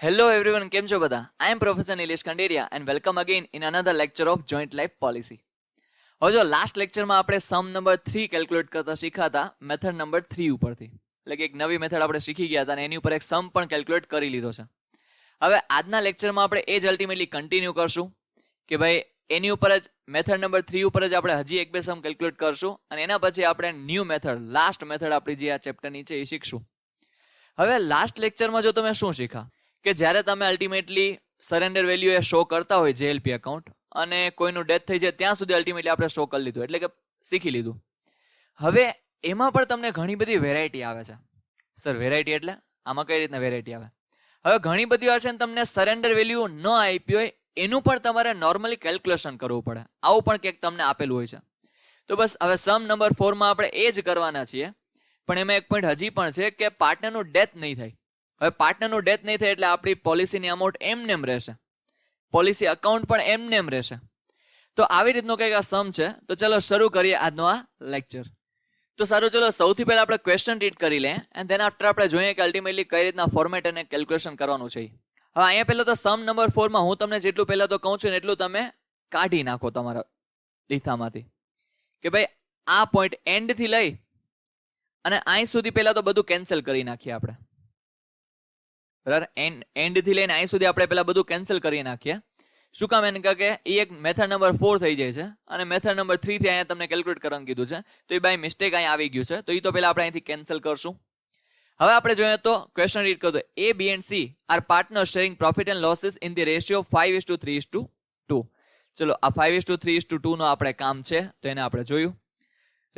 Hello everyone, કેમ છો બધા? I am Professor Nilesh Kanderia and welcome again in another lecture of Joint Life Policy. હવે જો last લેક્ચરમાં આપણે સમ નંબર 3 કેલ્ક્યુલેટ કરતા શીખાતા મેથડ નંબર 3 ઉપરથી, એટલે કે એક નવી મેથડ આપણે શીખી ગયા હતા અને એની ઉપર એક સમ પણ કેલ્ક્યુલેટ કરી લીધો છે. હવે આજના લેક્ચરમાં આપણે એ જ અલ્ટિમેટલી કન્ટિન્યુ કરશું કે ભાઈ એની ઉપર જ મેથડ નંબર 3 ઉપર જ આપણે હજી એક બે સમ કેલ્ક્યુલેટ કરશું અને એના પછી આપણે ન્યૂ મેથડ, લાસ્ટ મેથડ આપણી જે આ ચેપ્ટરની છે એ શીખશું. હવે લાસ્ટ લેક્ચરમાં જો તમે શું શીખા કે જ્યારે તમે અલ્ટિમેટલી સરેન્ડર વેલ્યુ એ શો કરતા હોય જેએલપી એકાઉન્ટ અને કોઈનું ડેથ થઈ જાય ત્યાં સુધી અલ્ટિમેટલી આપણે શો કરી લીધું, એટલે કે શીખી લીધું. હવે એમાં પણ તમને ઘણી બધી વેરાયટી આવે છે. સર વેરાયટી એટલે આમાં કઈ રીતના વેરાયટી આવે? હવે ઘણી બધી વાર છે ને તમને સરેન્ડર વેલ્યુ ન આપી હોય એનું પણ તમારે નોર્મલી કેલ્ક્યુલેશન કરવું પડે, આવું પણ ક્યાંક તમને આપેલું હોય છે. તો બસ હવે સમ નંબર 4 માં આપણે એ જ કરવાના છીએ, પણ એમાં એક પોઈન્ટ હજી પણ છે કે પાર્ટનરનું ડેથ નહીં થાય. હવે પાર્ટનરનું ડેથ નહીં થાય એટલે આપણી પોલિસીની અમાઉન્ટ એમનેમ રહેશે, પોલિસી અકાઉન્ટ પણ એમનેમ રહેશે. તો આવી રીતનો કંઈક આ સમ છે. તો ચલો શરૂ કરીએ આજનો આ લેક્ચર. તો સારું, ચલો સૌથી પહેલા આપણે ક્વેશ્ચન રીડ કરી લઈએ એન્ડ ધેન આફ્ટર આપણે જોઈએ કે અલ્ટિમેટલી કઈ રીતના ફોર્મેટ અને કેલ્ક્યુલેશન કરવાનું છે. હવે અહીંયા પહેલા તો સમ નંબર 4 માં હું તમને જેટલું પહેલા તો કહું છું ને એટલું તમે કાઢી નાખો તમારા લીથામાંથી કે ભાઈ આ પોઈન્ટ એન્ડ થી લઈ અને અહીં સુધી પહેલા તો બધું કેન્સલ કરી નાખીએ આપણે. બરાબર, એન્ડ થી લઈને અહીં સુધી આપણે પેલા બધું કેન્સલ કરી નાખીએ. શું કામ? એને કે એ એક મેથડ નંબર 4 થઈ જાય છે અને મેથડ નંબર 3 થી અહીંયા તમને કેલ્ક્યુલેટ કરવાનું કીધું છે, તો એ બાય મિસ્ટેક અહીંયા આવી ગયું છે, તો એ તો પેલા આપણે અહીંથી કેન્સલ કરશું. હવે આપણે જોઈએ તો ક્વેશ્ચન રીડ કરો. A, B and C are partner sharing profit and losses in the ratio 5:3:2. ચલો આ 5:3:2 નો આપણે કામ છે તો એને આપણે જોયું.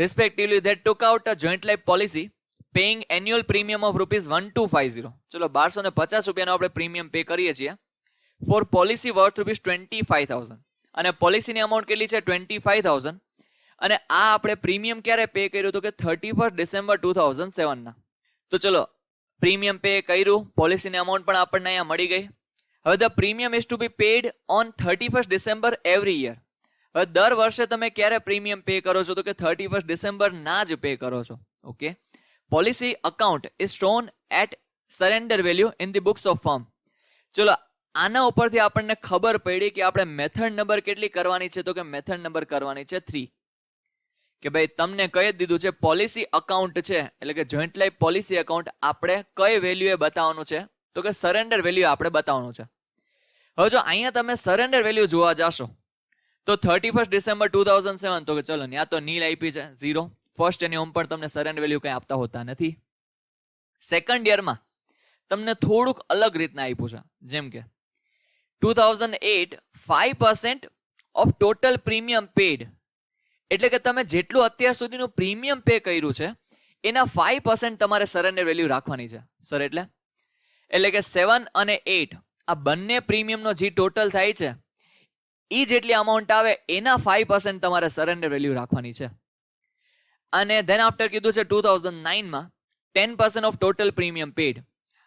Respectively, they took out a joint life policy paying annual premium of ₹1250. ચલો 1250 રૂપિયાનો આપણે પ્રીમિયમ પે કરીએ છીએ ફોર પોલિસી વર્થ ₹25,000 અને પોલિસીની અમાઉન્ટ કેટલી છે 25,000 અને આ આપણે પ્રીમિયમ ક્યારે પે કર્યું હતું કે 31 ડિસેમ્બર 2007 ના. તો ચલો પ્રીમિયમ પે કર્યું, પોલિસીની અમાઉન્ટ પણ આપણને અહીંયા મળી ગઈ. હવે the premium is to be paid on 31 December every year. હવે દર વર્ષે તમે ક્યારે પ્રીમિયમ પે કરો છો તો કે 31 ડિસેમ્બર ના જ પે કરો છો. Okay, policy account is shown at surrender value in the books of firm. ચલો આના ઉપરથી આપણને ખબર પડી કે આપણે મેથડ નંબર કેટલી કરવાની છે તો કે મેથડ નંબર કરવાની છે 3. કે ભાઈ તમને કહી જ દીધું છે પોલિસી અકાઉન્ટ છે એટલે કે જોઈન્ટ લાઈફ પોલિસી અકાઉન્ટ આપણે કઈ વેલ્યુ એ બતાવવાનું છે તો કે સરેન્ડર વેલ્યુ આપણે બતાવવાનું છે. હવે જો અહીંયા તમે સરેન્ડર વેલ્યુ જોવા જાશો તો 31 ડિસેમ્બર 2007 તો કે ચલો ત્યાં તો નીલ આપી છે 0. ફર્સ્ટ એની હોમ પણ તમને સરેન્ડર વેલ્યુ કંઈ આપતા હોતા નથી. સેકન્ડ યરમાં તમને થોડુંક અલગ રીતના આપ્યું છે, જેમ કે 2008 5% ઓફ ટોટલ પ્રીમિયમ પેડ, એટલે કે તમે જેટલું અત્યાર સુધીનું પ્રીમિયમ પે કર્યું છે એના 5% તમારે સરેન્ડર વેલ્યુ રાખવાની છે. સર એટલે કે 7 અને 8 આ બંને પ્રીમિયમનો જે ટોટલ થાય છે એ જેટલી અમાઉન્ટ આવે એના 5% તમારે સરેન્ડર વેલ્યુ રાખવાની છે. અને ધેન આફ્ટર કીધું છે 2009 માં 10% ઓફ ટોટલ પ્રીમિયમ પેડ.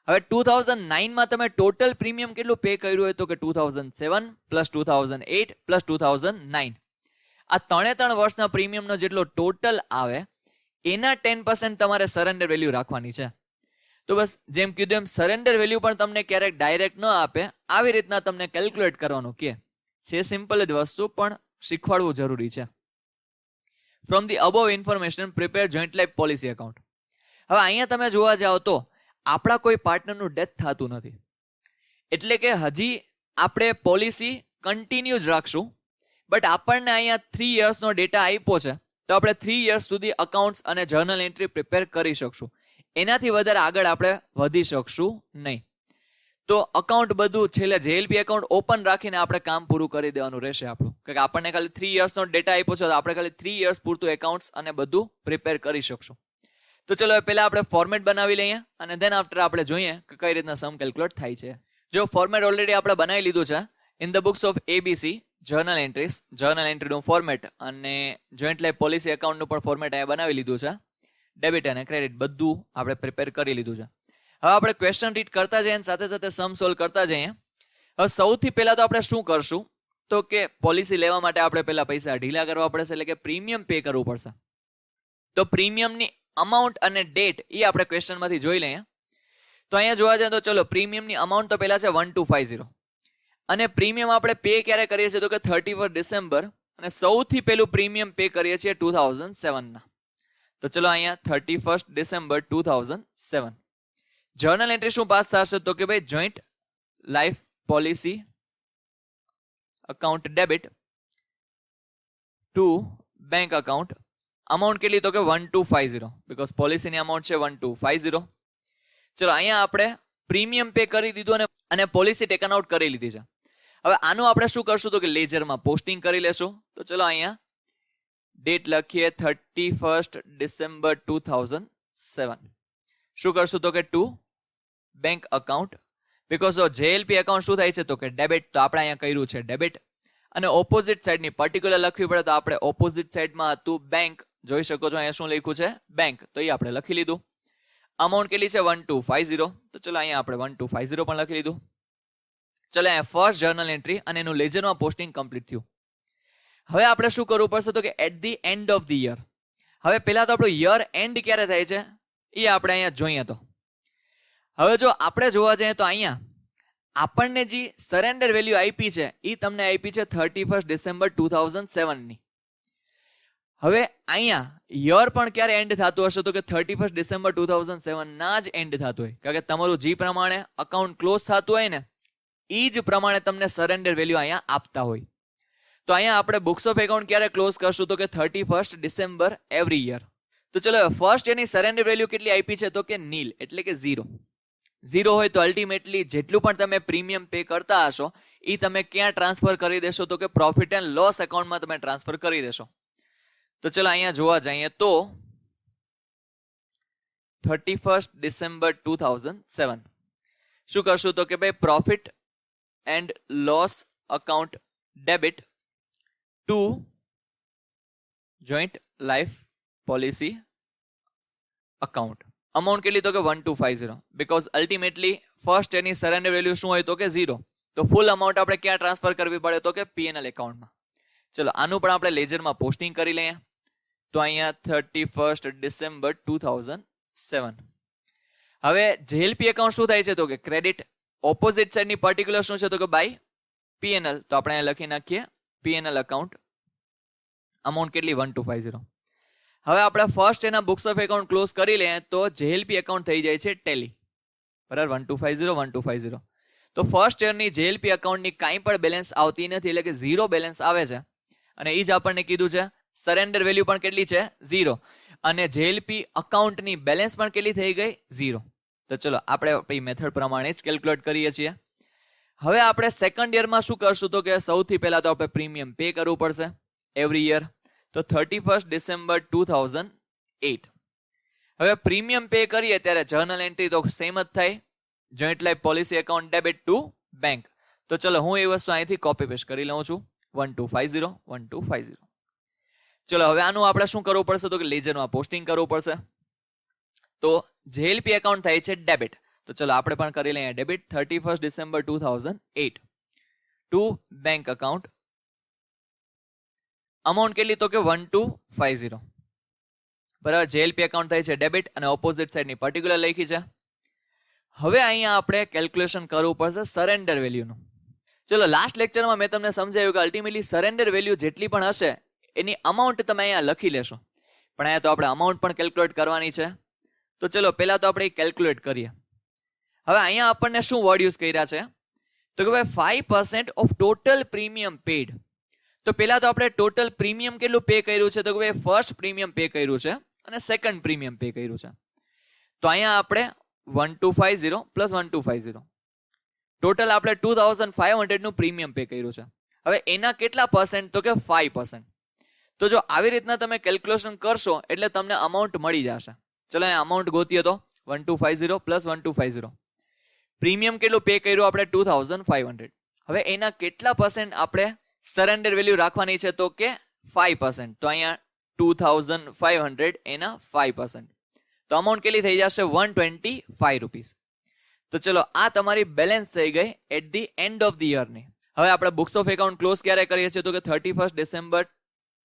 હવે 2009 માં તમે ટોટલ પ્રીમિયમ કેટલું પે કર્યું હોય તો કે 2007 પ્લસ 2008 પ્લસ 2009 આ 3 વર્ષના પ્રીમિયમનો જેટલો ટોટલ આવે એના 10% તમારે સરેન્ડર વેલ્યુ રાખવાની છે. તો બસ જેમ કીધું એમ સરેન્ડર વેલ્યુ પણ તમને ક્યારેક ડાયરેક્ટ ન આપે, આવી રીતના તમને કેલ્ક્યુલેટ કરવાનું કે છે. સિમ્પલ જ વસ્તુ પણ શીખવાડવું જરૂરી છે. From the above information prepare joint life policy account. હવે અહીંયા તમે જોવા જાઓ તો આપણા કોઈ પાર્ટનરનું ડેથ થતું નથી, એટલે કે હજી આપણે પોલિસી કન્ટિન્યુ જ રાખશું, બટ આપણને અહીંયા 3 યર્સનો ડેટા આપ્યો છે તો આપણે 3 યર્સ સુધી અકાઉન્ટ્સ અને જર્નલ એન્ટ્રી પ્રિપેર કરી શકશું. એનાથી વધારે આગળ આપણે વધી શકશું નહીં. તો અકાઉન્ટ બધું છેલ્લે જેએલપી એકાઉન્ટ ઓપન રાખીને આપણે કામ પૂરું કરી દેવાનું રહેશે આપણું, કે આપણને ખાલી 3 યર્સનો ડેટા આપ્યો છે તો આપણે ખાલી 3 યર્સ પૂરતું એકાઉન્ટ્સ અને બધું પ્રિપેર કરી શકશું. તો ચલો પહેલા આપણે ફોર્મેટ બનાવી લઈએ અને ધેન આફ્ટર આપણે જોઈએ કે કઈ રીતના સમ કેલ્ક્યુલેટ થાય છે. જો ફોર્મેટ ઓલરેડી આપણે બનાવી લીધું છે in the books of ABC journal entries, journal એન્ટ્રીનું ફોર્મેટ અને જોઈન્ટ લાઈફ પોલિસી એકાઉન્ટનું પણ ફોર્મેટ અહીંયા બનાવી લીધું છે. ડેબિટ અને ક્રેડિટ બધું આપણે પ્રિપેર કરી લીધું છે. હવે આપણે ક્વેશ્ચન રીડ કરતા જઈએ અને સાથે સાથે સમ સોલ્વ કરતા જઈએ. હવે સૌથી પહેલા તો આપણે શું કરશું તો કે પોલિસી લેવા માટે આપણે પહેલા પૈસા ઢીલા કરવા પડશે, એટલે કે પ્રીમિયમ પે કરવું પડશે. તો પ્રીમિયમની અમાઉન્ટ અને ડેટ એ આપણે ક્વેશ્ચનમાંથી જોઈ લઈએ. તો અહીંયા જોવા જાય તો ચલો પ્રીમિયમની અમાઉન્ટ તો પહેલા છે 1250 અને પ્રીમિયમ આપણે પે ક્યારે કરીએ છીએ તો કે 31 ડિસેમ્બર અને સૌથી પહેલું પ્રીમિયમ પે કરીએ છીએ 2007 ના. તો ચલો અહીંયા 31 ડિસેમ્બર 2007. જર્નલ એન્ટ્રી શું પાસ થશે તો કે ભાઈ joint life policy account debit to bank account. Amount કેટલી તો કે 1250 બીકોઝ પોલિસીની અમાઉન્ટ છે 1250. ચલો અહીંયા આપણે પ્રીમિયમ પે કરી દીધું અને પોલિસી ટેકન આઉટ કરી લીધી છે. હવે આનું આપણે શું કરશું તો કે લેજરમાં પોસ્ટિંગ કરી લેશું. તો ચલો અહીંયા ડેટ લખીએ 31 ડિસેમ્બર 2007. શું કરશું તો કે to bank account because JLP account શું થાય છે તો કે ડેબિટ. તો આપણે અહીંયા કર્યું છે ડેબિટ અને ઓપોઝિટ સાઈડની પર્ટિક્યુલર લખવી પડે તો આપણે ઓપોઝિટ સાઈડમાં હતું બેંક. જોઈ શકો છો અહીંયા શું લખ્યું છે બેંક, તો એ આપણે લખી લીધું. અમાઉન્ટ કેટલી છે 1250. તો ચલો અહીંયા આપણે 1250 પણ લખી લીધું. ચલો અહીંયા ફર્સ્ટ જર્નલ એન્ટ્રી અને એનું લેજરમાં પોસ્ટિંગ કમ્પ્લીટ થયું. હવે આપણે શું કરવું પડશે તો કે at the end of the year. હવે પહેલા તો આપણું યર એન્ડ ક્યારે થાય છે એ આપણે અહીંયા જોઈએ. તો હવે જો આપણે જોવા જઈએ તો અહીંયા આપણને જે સરેન્ડર વેલ્યુ આપી છે એ તમને આપી છે 31 ડિસેમ્બર 2007 ની. હવે અહીંયા યર પણ ક્યારે એન્ડ થતું હશે તો કે 31 ડિસેમ્બર 2007 ના જ એન્ડ થતું હોય, કારણ કે તમારું જે પ્રમાણે અકાઉન્ટ ક્લોઝ થતું હોય ને એ જ પ્રમાણે તમને સરેન્ડર વેલ્યુ અહીંયા આપતા હોય. તો અહીંયા આપણે બુક્સ ઓફ એકાઉન્ટ ક્યારે ક્લોઝ કરશું તો કે 31 ડિસેમ્બર એવરી યર. તો ચલો ફર્સ્ટ એની સરેન્ડર વેલ્યુ કેટલી આપી છે તો કે નીલ એટલે કે 0. 0 હોય તો અલ્ટિમેટલી જેટલું પણ તમે પ્રીમિયમ પે કરતા હશો એ તમે ક્યાં ટ્રાન્સફર કરી દેશો તો કે પ્રોફિટ એન્ડ લોસ એકાઉન્ટમાં તમે ટ્રાન્સફર કરી દેશો. તો ચલો અહીંયા જોવા જઈએ તો 31 ડિસેમ્બર 2007 શું કરશું તો કે ભાઈ profit and loss account debit to joint life policy account. Amount કેટલી તો કે 1250 because ultimately first any surrender value શું હોય તો કે 0. તો ફૂલ અમાઉન્ટ આપણે ક્યાં ટ્રાન્સફર કરવી પડે તો કે પીએનએલ એકાઉન્ટમાં. ચલો આનું પણ આપણે લેજરમાં પોસ્ટિંગ કરી લઈએ. તો અહીંયા 31 ડિસેમ્બર 2007. હવે જેએલપી એકાઉન્ટ શું થાય છે તો કે ક્રેડિટ. ઓપોઝિટ સાઈડની પર્ટિક્યુલર શું છે તો કે બાય પીએનએલ. તો આપણે અહીંયા લખી નાખીએ પીએનએલ અકાઉન્ટ. અમાઉન્ટ કેટલી 1250. હવે આપણે ફર્સ્ટ એના બુક્સ ઓફ એકાઉન્ટ ક્લોઝ કરી લઈએ તો જેએલપી એકાઉન્ટ થઈ જાય છે ટેલી. બરાબર 1250. તો ફર્સ્ટ યરની જેએલપી એકાઉન્ટની કાંઈ પણ બેલેન્સ આવતી નથી એટલે કે 0 બેલેન્સ આવે છે અને એ જ આપણને કીધું છે સરેન્ડર વેલ્યુ પણ કેટલી છે 0 અને જેએલપી અકાઉન્ટની બેલેન્સ પણ કેટલી થઈ ગઈ 0. તો ચલો આપણે આપણી મેથડ પ્રમાણે જ કેલ્ક્યુલેટ કરીએ છીએ. હવે આપણે સેકન્ડ યરમાં શું કરશું તો કે સૌથી પહેલા તો આપણે પ્રીમિયમ પે કરવું પડશે એવરી યર. તો 31 ડિસેમ્બર 2008. હવે પ્રીમિયમ પે કરીએ ત્યારે જર્નલ એન્ટ્રી તો સેમ જ થાય joint life policy account debit to bank. તો ચલો હું એ વસ્તુ અહીંથી કોપી પેસ્ટ કરી લઉં છું 1250. ચલો હવે આનું આપણે શું કરવું પડશે તો કે લેજરમાં પોસ્ટિંગ કરવું પડશે. તો જેએલપી એકાઉન્ટ થાય છે ડેબિટ. તો ચલો આપણે પણ કરી લઈએ debit 31 December 2008 two bank account. Amount કેટલી તો કે 1250. બરાબર જેએલપી એકાઉન્ટ થાય છે ડેબિટ અને ઓપોઝિટ સાઈડની પર્ટિક્યુલર લખી છે. હવે અહીંયા આપણે કેલ્ક્યુલેશન કરવું પડશે સરેન્ડર વેલ્યુનું. ચલો લાસ્ટ લેક્ચરમાં મેં તમને સમજાવ્યું કે અલ્ટિમેટલી સરેન્ડર વેલ્યુ જેટલી પણ હશે એની અમાઉન્ટ તમે અહીંયા લખી લેશો, પણ અહીંયા તો આપણે અમાઉન્ટ પણ કેલ્ક્યુલેટ કરવાની છે. તો ચલો પહેલા તો આપણે કેલ્ક્યુલેટ કરીએ. હવે અહીંયા આપણને શું વર્ડ યુઝ કર્યા છે તો કે ભાઈ 5% ઓફ ટોટલ પ્રીમિયમ પેડ. તો પહેલા તો આપણે ટોટલ પ્રીમિયમ કેટલું પે કર્યું છે તો કે ભાઈ ફર્સ્ટ પ્રીમિયમ પે કર્યું છે અને સેકન્ડ પ્રીમિયમ પે કર્યું છે. તો અહીંયા આપણે 1250 પ્લસ 1250 ટોટલ આપણે 2500 નું પ્રીમિયમ પે કર્યું છે. હવે એના કેટલા પર્સન્ટ તો કે 5%. તો જો આવી રીતના તમે કેલ્ક્યુલેશન કરશો એટલે તમને અમાઉન્ટ મળી જશે. ચલો અહીંયા અમાઉન્ટ ગોતીએ તો 1250 પ્લસ 1250 પ્રીમિયમ કેટલું પે કર્યું આપણે 2500. હવે એના કેટલા પર્સન્ટ આપણે સરેન્ડર વેલ્યુ રાખવાની છે તો કે 5%. તો અહીંયા 2500 એના 5%. તો અમાઉન્ટ કેટલી થઈ જશે 125 રૂપીસ. તો ચલો આ તમારી બેલેન્સ થઈ ગઈ at the end of the યરની. હવે આપણે બુક્સ ઓફ એકાઉન્ટ ક્લોઝ ક્યારે કરીએ છીએ તો કે 31 ડિસેમ્બર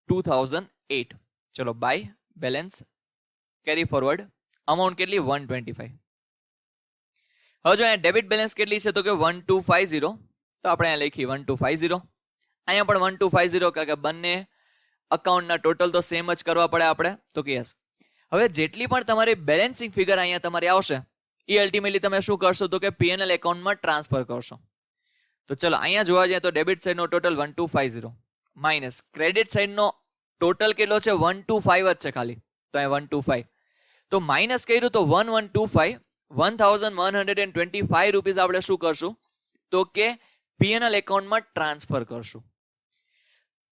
2008. ચલો by balance carry forward. Amount કેટલી 125. હવે જો અહીંયા ડેબિટ બેલેન્સ કેટલી છે તો કે 1250, તો આપણે અહીંયા લખી 1250. અહીંયા પણ 1250 કારણ કે બંને અકાઉન્ટના ટોટલ તો સેમ જ કરવા પડે આપણે, તો કે યસ. હવે જેટલી પણ તમારી બેલેન્સિંગ ફિગર અહીંયા તમારી આવશે એ અલ્ટિમેટલી તમે શું કરશો તો કે પીએનએલ એકાઉન્ટમાં ટ્રાન્સફર કરશો. તો ચલો અહીંયા જોવા જઈએ તો ડેબિટ સાઇડનો ટોટલ 1250 માઇનસ ક્રેડિટ સાઇડનો ટોટલ કેટલો છે 125 જ છે ખાલી, તો અહીંયા 125. તો માઇનસ કર્યું તો 1125, 1125 રૂપીઝ આપણે શું કરશું તો કે પીએનએલ એકાઉન્ટમાં ટ્રાન્સફર કરશું.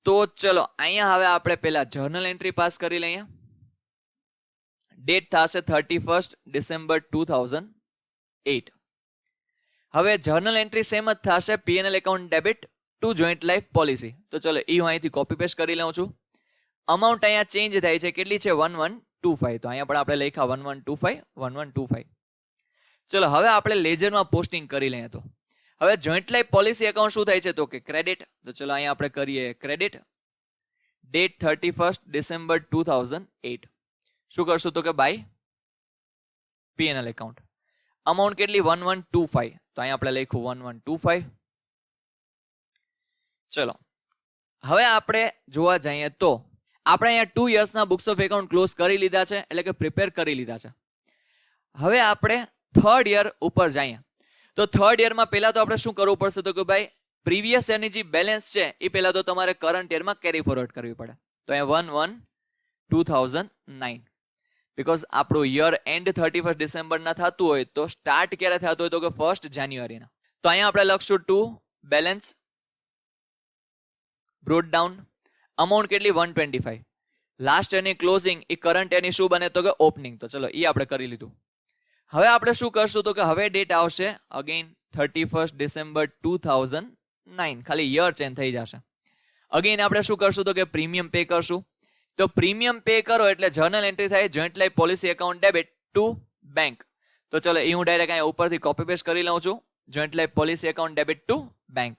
તો ચલો અહીંયા હવે આપણે પેલા જર્નલ એન્ટ્રી પાસ કરી લઈએ. ડેટ થશે 31 ડિસેમ્બર 2008. હવે જર્નલ એન્ટ્રી સેમ જ થશે P&L account debit to joint life policy. તો ચલો એ હું અહીંથી કોપી પેસ્ટ કરી લઉં છું. અમાઉન્ટ અહીંયા ચેન્જ થાય છે, કેટલી છે 1125, તો અહીંયા પણ આપણે લખ્યા 1125. ચલો હવે આપણે લેજરમાં પોસ્ટિંગ કરી લઈએ. તો હવે જોઈન્ટ લાઈફ પોલિસી એકાઉન્ટ શું થાય છે તો કે ક્રેડિટ. તો ચલો અહીંયા આપણે કરીએ ક્રેડિટ, ડેટ 31 ડિસેમ્બર 2008. શું કરશું તો કે બાય પીએનએલ એકાઉન્ટ. અમાઉન્ટ કેટલી 1125, તો અહીંયા આપણે લખ્યું 1125. ચલો હવે આપણે જોવા જઈએ તો આપણે અહીંયા 2 yearsના બુક્સ ઓફ એકાઉન્ટ ક્લોઝ કરી લીધા છે, એટલે કે પ્રિપેર કરી લીધા છે. હવે આપણે થર્ડ યર ઉપર જઈએ. તો થર્ડ યરમાં પહેલા તો આપણે શું કરવું પડશે તો કે ભાઈ પ્રીવિયસ યરની જે બેલેન્સ છે એ પહેલા તો તમારે કરંટ યરમાં કેરી ફોરવર્ડ કરવી પડે. તો અહીંયા 1/1/2009, બીકોઝ આપણું યર એન્ડ 31 ડિસેમ્બરના થતું હોય તો સ્ટાર્ટ ક્યારે થતું હોય તો કે 1 જાન્યુઆરીના. તો અહીંયા આપણે લખશું to balance brought down. Amount કેટલી 125. લાસ્ટ યરની ક્લોઝિંગ એ કરંટ યરની શું બને તો કે ઓપનિંગ. તો ચલો એ આપણે કરી લીધું. હવે આપણે શું કરશું તો કે હવે ડેટ આવશે અગેન 31 ડિસેમ્બર 2009, ખાલી યર ચેન્જ થઈ જશે. અગેન આપણે શું કરશું તો કે પ્રીમિયમ પે કરશું. તો પ્રીમિયમ પે કરો એટલે જર્નલ એન્ટ્રી થાય joint life policy account debit to bank. તો ચલો એ હું ડાયરેક્ટ અહીંયા ઉપરથી કોપી પેસ્ટ કરી લઉં છું, joint life policy account debit to bank.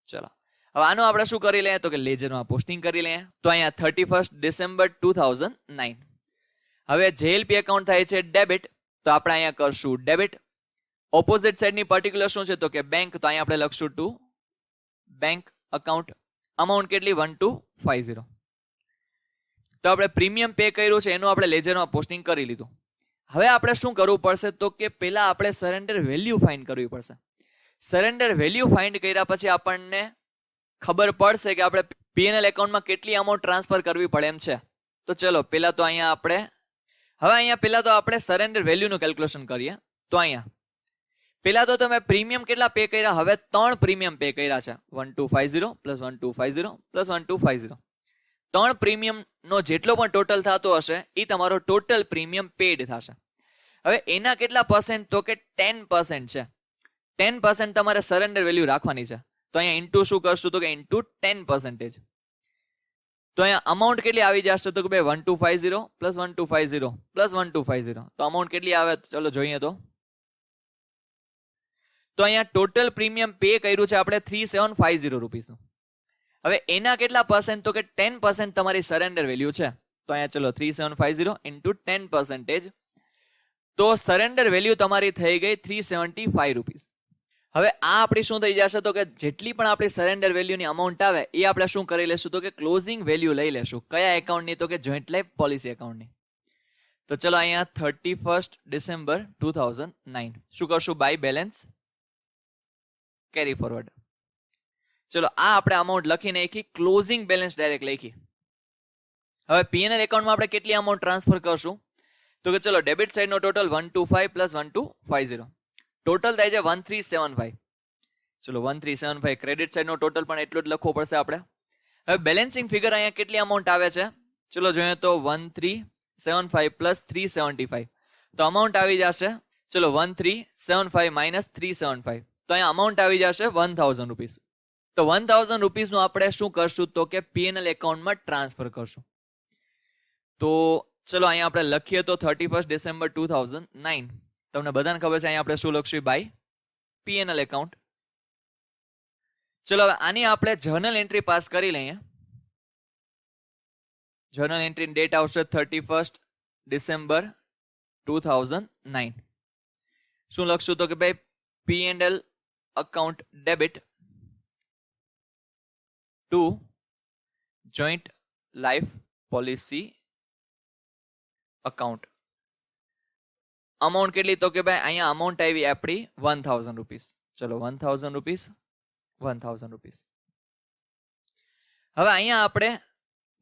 ચલો હવે આનું આપણે શું કરી લઈએ તો કે લેજરમાં પોસ્ટિંગ કરી લઈએ. તો અહીંયા 31 ડિસેમ્બર 2009. હવે જેએલપી એકાઉન્ટ થાય છે ડેબિટ, તો આપણે અહીંયા કરશું ડેબિટ. ઓપોઝિટ સાઈડની પર્ટિક્યુલર શું છે તો કે બેંક, તો અહીંયા આપણે લખશું ટુ બેંક અકાઉન્ટ. અમાઉન્ટ કેટલી 1250. તો આપણે પ્રીમિયમ પે કર્યું છે એનું આપણે લેજરમાં પોસ્ટિંગ કરી લીધું. હવે આપણે શું કરવું પડશે તો કે પહેલા આપણે સરેન્ડર વેલ્યુ ફાઇન્ડ કરવી પડશે. સરેન્ડર વેલ્યુ ફાઇન્ડ કર્યા પછી આપણને ખબર પડશે કે આપણે પીએનએલ એકાઉન્ટમાં કેટલી અમાઉન્ટ ટ્રાન્સફર કરવી પડે એમ છે. તો ચલો પહેલા તો અહીંયા પહેલા તો આપણે સરેન્ડર વેલ્યુનું કેલ્ક્યુલેશન કરીએ. તો અહીંયા પહેલા તો તમે પ્રીમિયમ કેટલા પે કર્યા, હવે 3 પ્રીમિયમ પે કર્યા છે, 1250 પ્લસ 1250 પ્લસ 1250. 3 પ્રીમિયમનો જેટલો પણ ટોટલ થતો હશે એ તમારો ટોટલ પ્રીમિયમ પેડ થશે. હવે એના કેટલા પર્સન્ટ તો કે 10% છે. 10% તમારે સરેન્ડર વેલ્યુ રાખવાની છે. તો અહીંયા ઇન્ટુ શું કરશું તો કે ઇન્ટુ 10%. તો અહીંયા અમાઉન્ટ કેટલી આવી જશે તો કે ભાઈ 1250 પ્લસ 1250 પ્લસ 1250. તો અમાઉન્ટ કેટલી આવે ચલો જોઈએ. તો અહીંયા ટોટલ પ્રીમિયમ પે કર્યું છે આપણે 3750 રૂપીસનું. હવે એના કેટલા પર્સન્ટ તો કે 10% તમારી સરેન્ડર વેલ્યુ છે. તો અહીંયા ચલો 3750 ઇન્ટુ 10%. તો સરેન્ડર વેલ્યુ તમારી થઈ ગઈ 375 રૂપીસ. હવે આ આપણી શું થઈ જશે તો કે જેટલી પણ આપણી સરેન્ડર વેલ્યુની અમાઉન્ટ આવે એ આપણે શું કરી લેશું તો કે ક્લોઝિંગ વેલ્યુ લઈ લેશું. કયા એકાઉન્ટની તો કે જોઈન્ટ લાઈફ પોલિસી એકાઉન્ટની. તો ચલો અહીંયા 31 ડિસેમ્બર 2009 શું કરશું બાય બેલેન્સ કેરી ફોરવર્ડ. ચલો આ આપણે અમાઉન્ટ લખી નાખી, ક્લોઝિંગ બેલેન્સ ડાયરેક્ટ લખી. હવે પીએનએલ એકાઉન્ટમાં આપણે કેટલી અમાઉન્ટ ટ્રાન્સફર કરશું તો કે ચલો ડેબિટ સાઈડનો ટોટલ 125 પ્લસ 1250 ટોટલ થાય છે 1375. ચલો 1375. ક્રેડિટ સાઈડનો ટોટલ પણ એટલું જ લખવો પડશે આપણે. હવે બેલેન્સિંગ ફિગર અહીંયા કેટલી અમાઉન્ટ આવે છે ચલો જોઈએ તો 1375 પ્લસ 375. તો અમાઉન્ટ આવી જશે ચલો 1375 માઇનસ 375. તો અહીંયા અમાઉન્ટ આવી જશે 1000 રૂપીસ. તો 1000 રૂપીસનું આપણે શું કરશું તો કે પીએનએલ એકાઉન્ટમાં ટ્રાન્સફર કરશું. તો ચલો અહીંયા આપણે લખીએ તો 31 ડિસેમ્બર 2009. તમને બધાને ખબર છે અહીંયા આપણે શું લખશું બાય પીએનએલ એકાઉન્ટ. ચલો હવે આની આપણે જર્નલ એન્ટ્રી પાસ કરી લઈએ. જર્નલ એન્ટ્રી ડેટ આવશે 31 ડિસેમ્બર 2009. શું લખશું તો કે ભાઈ P&L account debit to joint life policy account. Amount કેટલી તો કે ભાઈ અહીંયા અમાઉન્ટ આવી આપણી 1000 રૂપીસ. ચલો 1000 રૂપીસ 1000 રૂપીસ. હવે અહીંયા આપણે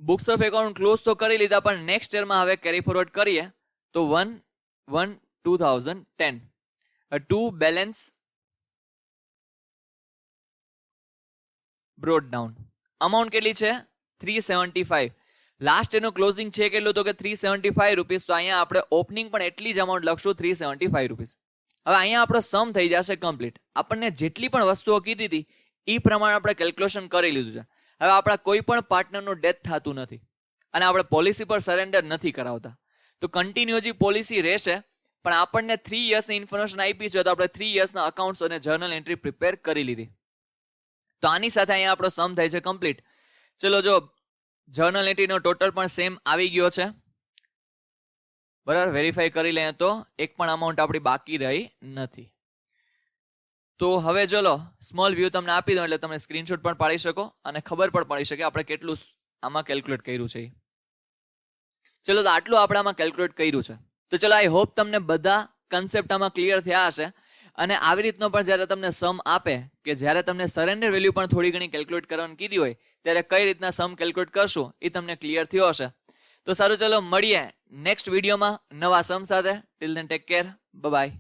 બુક્સ ઓફ એકાઉન્ટ ક્લોઝ તો કરી લીધા, પણ નેક્સ્ટ યરમાં હવે કેરી ફોરવર્ડ કરીએ તો 1/1/2010 to balance brought down. Amount કેટલી છે 375. લાસ્ટ એનું ક્લોઝિંગ છે કેટલું તો કે 375 રૂપીસ. તો અહીંયા આપણે ઓપનિંગ પણ એટલી જ અમાઉન્ટ લખશું 375 રૂપીસ. હવે અહીંયા આપણો સમ થઈ જશે કમ્પ્લીટ. આપણને જેટલી પણ વસ્તુઓ કીધી હતી એ પ્રમાણે આપણે કેલ્ક્યુલેશન કરી લીધું છે. હવે આપણા કોઈ પણ પાર્ટનરનું ડેથ થતું નથી અને આપણે પોલિસી પર સરેન્ડર નથી કરાવતા, તો કન્ટિન્યુ જે પોલિસી રહેશે, પણ આપણને 3 યર્સની ઇન્ફોર્મેશન આપી છે તો આપણે 3 યર્સના અકાઉન્ટ્સ અને જર્નલ એન્ટ્રી પ્રિપેર કરી લીધી. તો આની સાથે અહીંયા આપણો સમ થાય છે કમ્પ્લીટ. ચલો જો જર્નલ એન્ટ્રીનો ટોટલ પણ સેમ આવી ગયો છે, બરાબર. વેરીફાઈ કરી લઈએ તો એક પણ અમાઉન્ટ આપણી બાકી રહી નથી. તો હવે ચલો સ્મોલ વ્યૂ તમને આપી દઉં એટલે તમે સ્ક્રીનશોટ પણ પાડી શકો અને ખબર પણ પડી શકે આપણે કેટલું આમાં કેલ્ક્યુલેટ કર્યું છે. ચલો તો આટલું આપણે આમાં કેલ્ક્યુલેટ કર્યું છે. તો ચલો આઈ હોપ તમને બધા કન્સેપ્ટ આમાં ક્લિયર થયા હશે. અને આવી રીતનો પણ જ્યારે તમને સમ આપે કે જ્યારે તમને સરેન્ડર વેલ્યુ પણ થોડી ઘણી કેલ્ક્યુલેટ કરવાની કીધી હોય ત્યારે કઈ રીતના સમ કેલ્ક્યુલેટ કરશું એ તમને ક્લિયર થયો હશે. તો સારું, ચલો મળીએ નેક્સ્ટ વિડીયોમાં નવા સમ સાથે. Till then take care, bye bye.